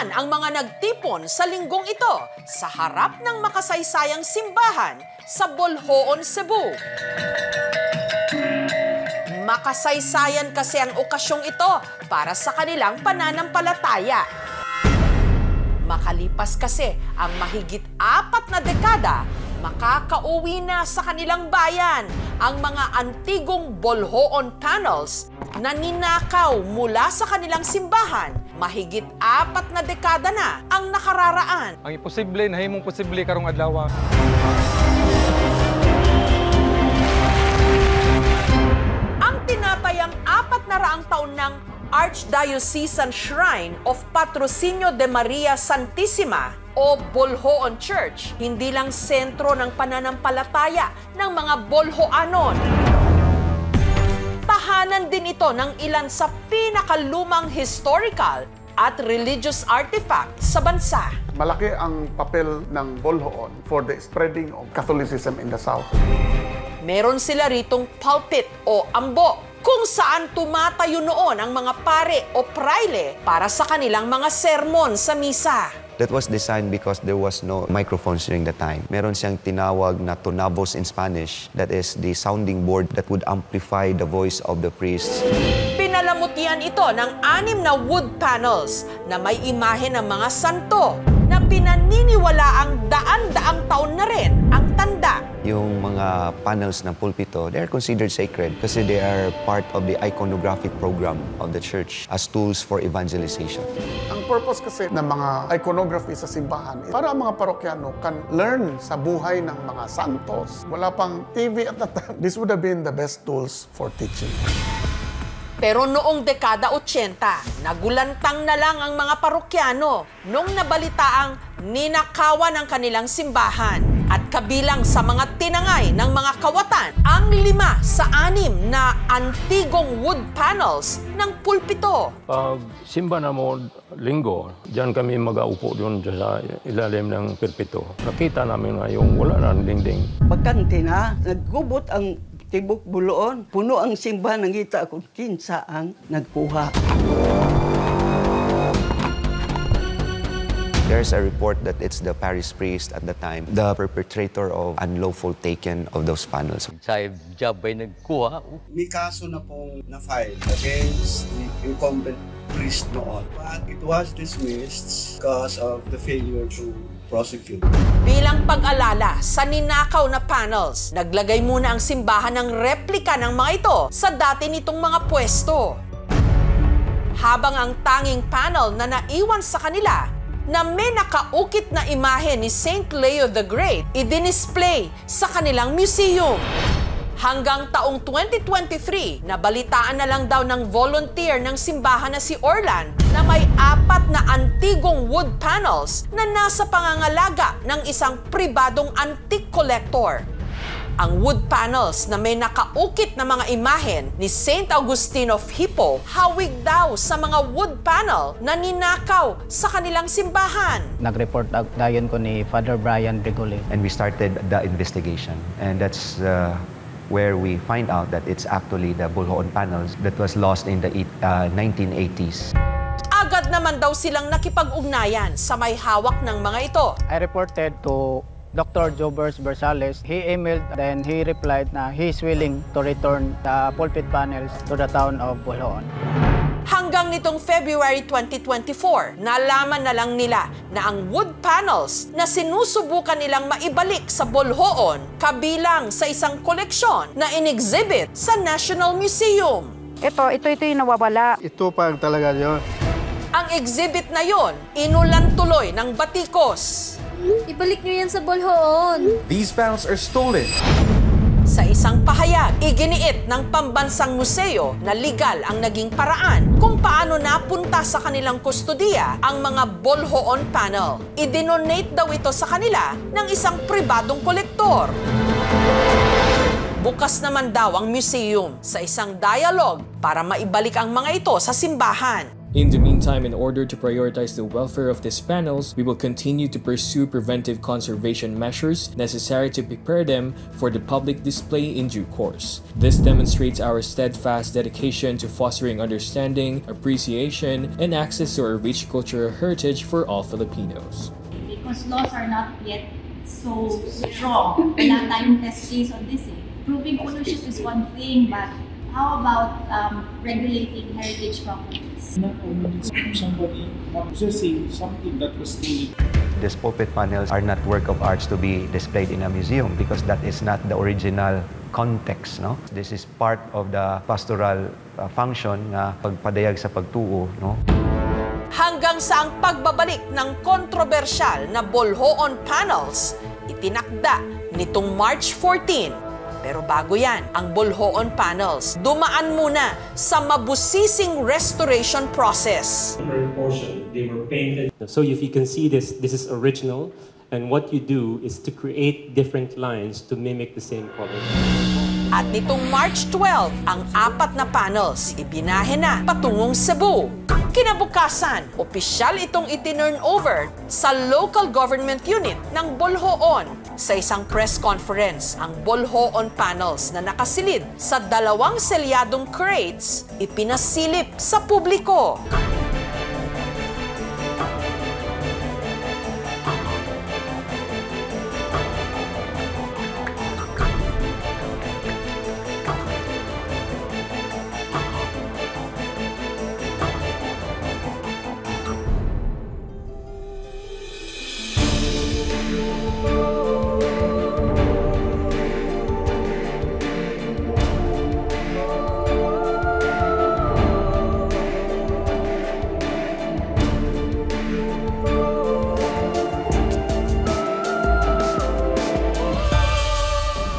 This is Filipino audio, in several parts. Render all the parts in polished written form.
Daan ang mga nagtipon sa linggong ito sa harap ng makasaysayang simbahan sa Bolhoon, Cebu. Makasaysayan kasi ang okasyong ito para sa kanilang pananampalataya. Makalipas kasi ang mahigit 4 na dekada, makakauwi na sa kanilang bayan ang mga antigong Bolhoon panels na ninakaw mula sa kanilang simbahan. Mahigit 4 na dekada na ang nakararaan. Ang imposible, nahimong posible karong adlaw. Ang tinatayang 400 taon ng Archdiocesan Shrine of Patrocinio de Maria Santissima o Bolhoon Church, hindi lang sentro ng pananampalataya ng mga Bolhoanon. Tahanan din ito ng ilan sa pinakalumang historical at religious artifacts sa bansa. Malaki ang papel ng Bolhoon for the spreading of Catholicism in the South. Meron sila ritong pulpit o ambo, kung saan tumatayo noon ang mga pare o praile para sa kanilang mga sermon sa misa. That was designed because there was no microphones during the time. Meron siyang tinawag na tonavos in Spanish, that is the sounding board that would amplify the voice of the priests. Pinalamutian ito ng 6 na wood panels na may imahe ng mga santo na pinaniniwalaang daan-daang taon na rin ang tanda. Yung mga panels ng pulpito, they are considered sacred kasi they are part of the iconographic program of the church as tools for evangelization. Ang purpose kasi ng mga iconography sa simbahan para ang mga parokyano can learn sa buhay ng mga santos. Wala pang TV at that time. This would have been the best tools for teaching. Pero noong dekada 80, nagulantang na lang ang mga parokyano nung nabalitaang ninakawan ang kanilang simbahan. At kabilang sa mga tinangay ng mga kawatan, ang 5 sa 6 na antigong wood panels ng pulpito. Pag simba na mo linggo, diyan kami mag-aupo doon sa ilalim ng pulpito. Nakita namin na yung wala na dingding. Pagkante na, naggubot ang tibok Buloon. Puno ang simbahan, nangita kung kinsa ang nagkuha. There's a report that it's the parish priest at the time, the perpetrator of unlawful taken of those panels. Sa job ay nagkuha. May kaso na pong na-file against the incumbent priest noon. But it was dismissed because of the failure to prosecute. Bilang pag-alala sa ninakaw na panels, naglagay muna ang simbahan ng replika ng mga ito sa dati nitong mga pwesto. Habang ang tanging panel na naiwan sa kanila na may nakaukit na imahe ni Saint Leo the Great, i-display sa kanilang museum. Hanggang taong 2023, nabalitaan na lang daw ng volunteer ng simbahan na si Orlan na may 4 na antigong wood panels na nasa pangangalaga ng isang pribadong antique collector. Ang wood panels na may nakaukit na mga imahen ni Saint Augustine of Hippo, hawig daw sa mga wood panel na ninakaw sa kanilang simbahan. Nag-report dayon ko ni Father Brian Brigole. And we started the investigation. And that's where we find out that it's actually the Bolhoon panels that was lost in the 1980s. Agad naman daw silang nakipag-ugnayan sa may hawak ng mga ito. I reported to Dr. Jobers Bersales. He emailed, then he replied na he is willing to return the pulpit panels to the town of Bolhoon. Hanggang nitong February 2024, nalaman na lang nila na ang wood panels na sinusubukan nilang maibalik sa Bolhoon kabilang sa isang koleksyon na in-exhibit sa National Museum. Ito yung nawawala. Ito pa talaga yun. Ang exhibit na yon, inulan tuloy ng batikos. Ibalik niyo yan sa Bolhoon. These panels are stolen. Sa isang pahayag, iginiit ng Pambansang Museo na legal ang naging paraan kung paano napunta sa kanilang kustodiya ang mga Bolhoon panel. I-donate daw ito sa kanila ng isang pribadong kolektor. Bukas naman daw ang museum sa isang dialogue para maibalik ang mga ito sa simbahan. In the meantime, in order to prioritize the welfare of these panels, we will continue to pursue preventive conservation measures necessary to prepare them for the public display in due course. This demonstrates our steadfast dedication to fostering understanding, appreciation, and access to our rich cultural heritage for all Filipinos. Because laws are not yet so strong. Wala tayong test case on this. Proving ownership is one thing, but how about regulating heritage properties? Not only somebody possessing something that was stolen. These pulpit panels are not work of arts to be displayed in a museum because that is not the original context, no? This is part of the pastoral function na pagpadayag sa pagtuo, no? Hanggang sa ang pagbabalik ng kontrobersyal na Bolhoon panels, itinakda nitong March 14. Pero bago yan, ang Bolhoon panels dumaan muna sa mabusising restoration process. Portion, they were painted. So if you can see this is original, and what you do is to create different lines to mimic the same color. At nitong March 12, ang 4 na panels ibinahe na patungong Cebu. Kinabukasan, opisyal itong itinurn over sa local government unit ng Bolhoon. Sa isang press conference, ang Bolhoon panels na nakasilid sa 2 selyadong crates ipinasilip sa publiko.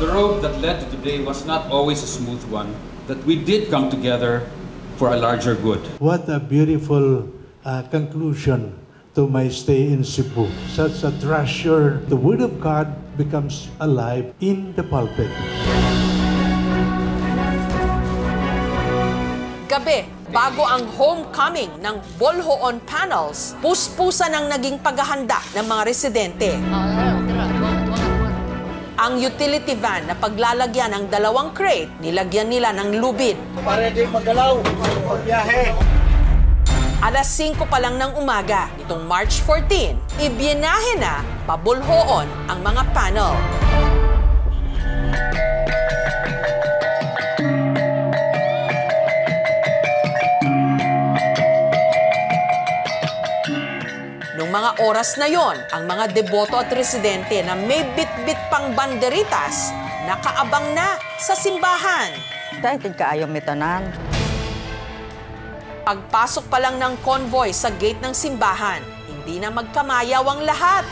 The road that led to today was not always a smooth one, that we did come together for a larger good. What a beautiful conclusion to my stay in Cebu. Such a treasure. The Word of God becomes alive in the pulpit. Gabi, bago ang homecoming ng Bolhoon panels, puspusan ang naging paghahanda ng mga residente. Ang utility van na paglalagyan ng 2 crate, nilagyan nila ng lubid. Para di magalaw, pagbiyahe. Alas 5 pa lang ng umaga, nitong March 14, ibinahe na pa Bolhoon ang mga panel. Noong mga oras na yon, ang mga deboto at residente na may bit-bit pang banderitas, nakaabang na sa simbahan. Dahil kaayo mitanan. Pagpasok pa lang ng convoy sa gate ng simbahan, hindi na magkamayaw ang lahat.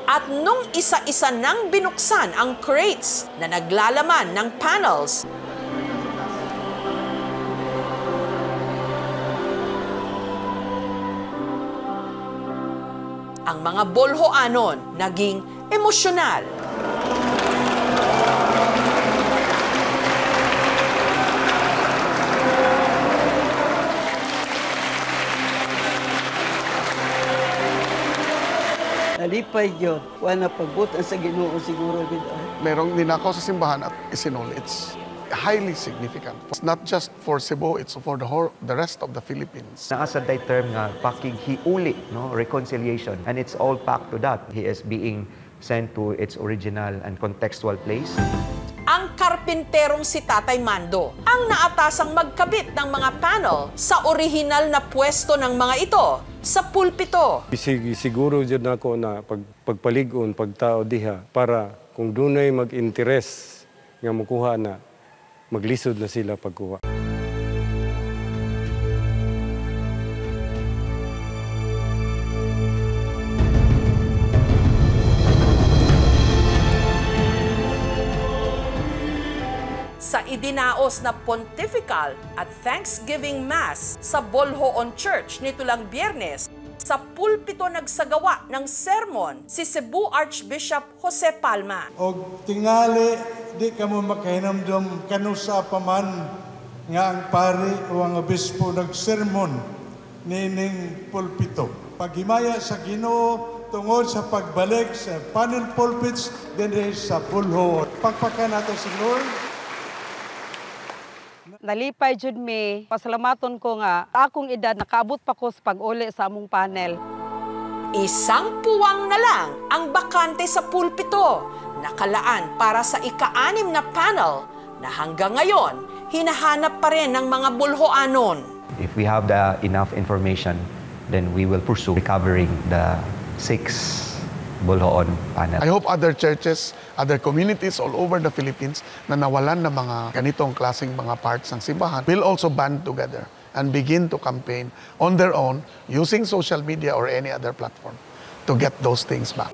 At nung isa-isa nang binuksan ang crates na naglalaman ng panels, ang mga Bolhoanon naging emosyonal. Nalipay yun. Wala pagbutan sa Ginoo siguro. Merong ninakaw sa simbahan at isinol. It's highly significant. It's not just for Cebu, it's for the rest of the Philippines. Nakasaday term nga, pakighiuli, no? Reconciliation. And it's all packed to that. He is being sent to its original and contextual place. Ang karpinterong si Tatay Mando ang naatasang magkabit ng mga panel sa orihinal na pwesto ng mga ito sa pulpito. Siguro dyan ako na pagpaligon, pagtao diha, para kung dunay mag-interes nga makuha na, maglisod na sila pagkuha. Sa idinaos na Pontifical at Thanksgiving Mass sa Bolhoon Church nito lang Biyernes, sa pulpito nagsagawa ng sermon si Cebu Archbishop Jose Palma. Og tingali, di ka mo makahinamdom kanusa pa man nga ang pari o ang obispo nagsermon nining pulpito. Paghimaya sa Ginoo tungod sa pagbalik sa panel pulpits dinhi sa Bolhoon. Pagpakan nato si Lord. Nalipay jud mi, pasalamaton ko nga akong edad nakaabot pa ko sa pag-uli sa among panel. Isang puwang na lang ang bakante sa pulpito, nakalaan para sa ika-6 na panel na hanggang ngayon hinahanap pa rin ng mga Bolhoanon. If we have the enough information, then we will pursue recovering the 6 Bolhoon panel. I hope other churches, other communities all over the Philippines na nawalan ng mga ganitong klaseng mga parts ng simbahan will also band together and begin to campaign on their own using social media or any other platform to get those things back.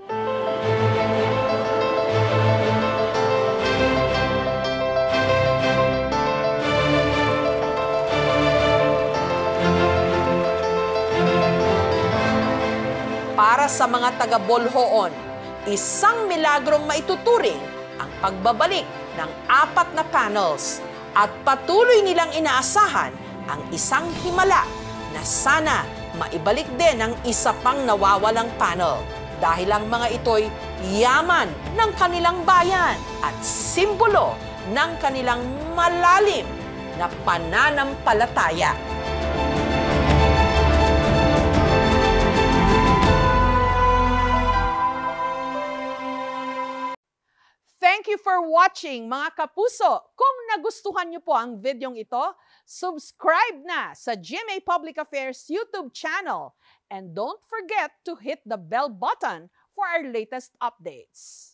Para sa mga taga-Bolhoon, isang milagrong maituturing ang pagbabalik ng 4 na panels at patuloy nilang inaasahan ang isang himala na sana maibalik din ang isa pang nawawalang panel dahil ang mga ito'y yaman ng kanilang bayan at simbolo ng kanilang malalim na pananampalataya. Thank you for watching, mga kapuso. Kung nagustuhan niyo po ang videong ito, subscribe na sa GMA Public Affairs YouTube channel. And don't forget to hit the bell button for our latest updates.